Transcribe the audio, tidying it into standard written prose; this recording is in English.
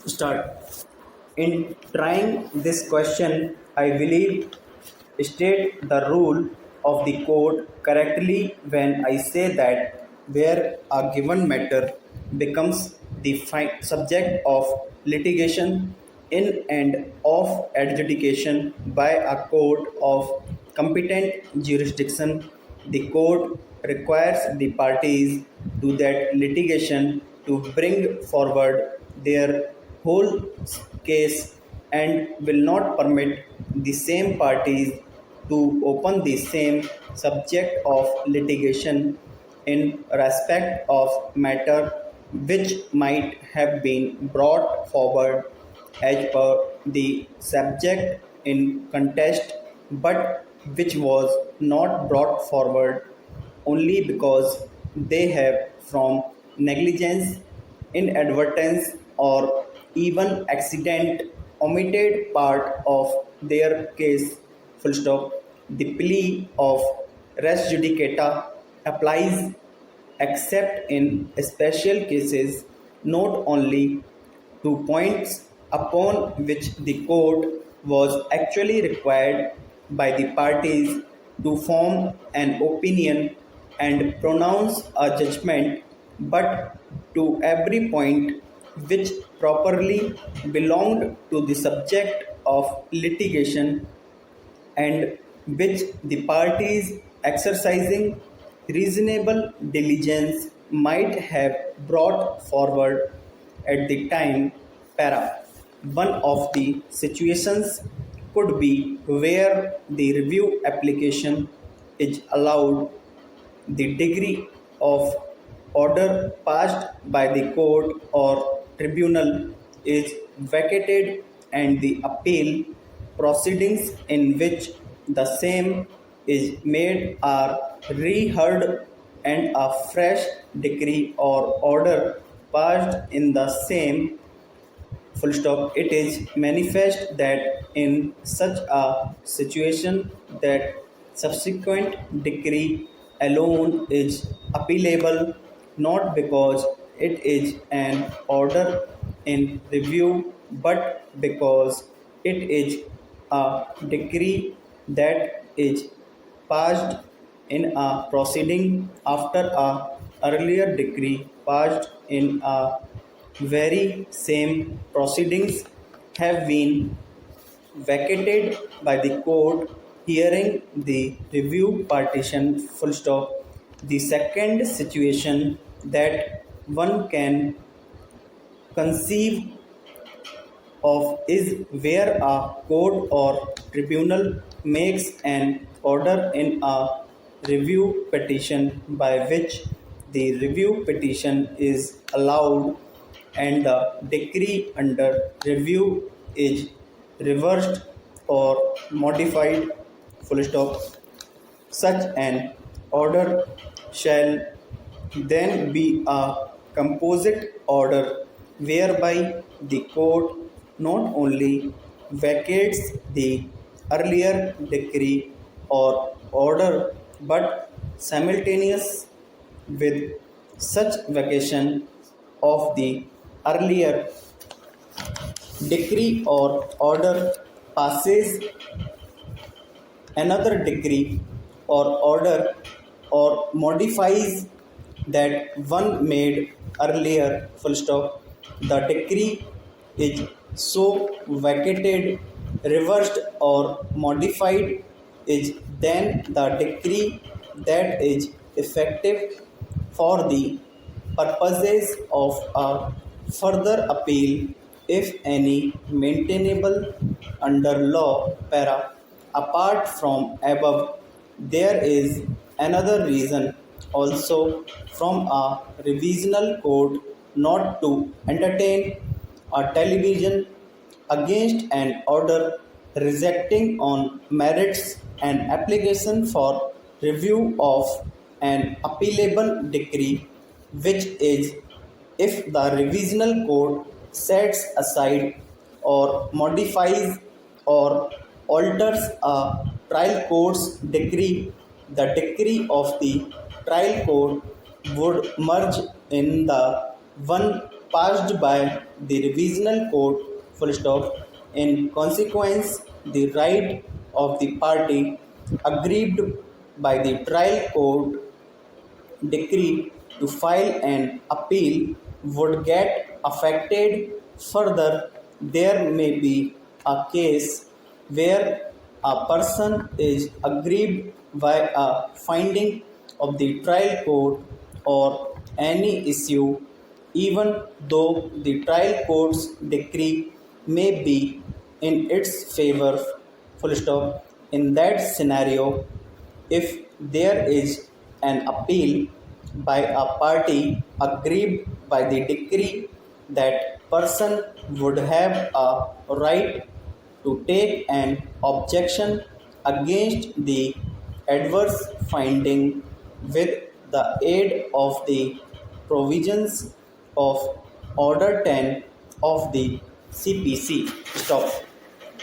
Start. In trying this question, I believe state the rule of the code correctly when I say that where a given matter becomes the subject of litigation in and of adjudication by a court of competent jurisdiction, the court requires the parties to that litigation to bring forward their whole case and will not permit the same parties to open the same subject of litigation in respect of matter which might have been brought forward as per the subject in contest but which was not brought forward only because they have from negligence, inadvertence, or even accident omitted part of their case. Full stop. The plea of res judicata applies except in special cases not only to points upon which the court was actually required by the parties to form an opinion and pronounce a judgment, but to every point which properly belonged to the subject of litigation and which the parties exercising reasonable diligence might have brought forward at the time. Para. One of the situations could be where the review application is allowed, the degree of order passed by the court or tribunal is vacated, and the appeal proceedings in which the same is made are reheard, and a fresh decree or order passed in the same. Full stop. It is manifest that in such a situation that subsequent decree alone is appealable, not because it is an order in review, but because it is a decree that is passed in a proceeding after a earlier decree passed in a very same proceedings have been vacated by the court hearing the review petition. Full stop. The second situation that one can conceive of is where a court or tribunal makes an order in a review petition by which the review petition is allowed and the decree under review is reversed or modified. Full stop. Such an order shall then be a composite order whereby the court not only vacates the earlier decree or order but simultaneous with such vacation of the earlier decree or order passes another decree or order or modifies that one made earlier. Full stop. The decree is so vacated, reversed, or modified is then the decree that is effective for the purposes of a further appeal, if any, maintainable under law. Para. Apart from above, there is another reason also from a revisional court not to entertain a television against an order rejecting on merits an application for review of an appealable decree, which is if the revisional court sets aside or modifies or alters a trial court's decree, the decree of the trial court would merge in the one passed by the revisional court full stop. In consequence, the right of the party aggrieved by the trial court decree to file an appeal would get affected. Further, there may be a case where a person is aggrieved by a finding of the trial court or any issue, even though the trial court's decree may be in its favor. Full stop. In that scenario, if there is an appeal by a party aggrieved by the decree, that person would have a right to take an objection against the adverse finding with the aid of the provisions of Order 10 of the CPC. Stop.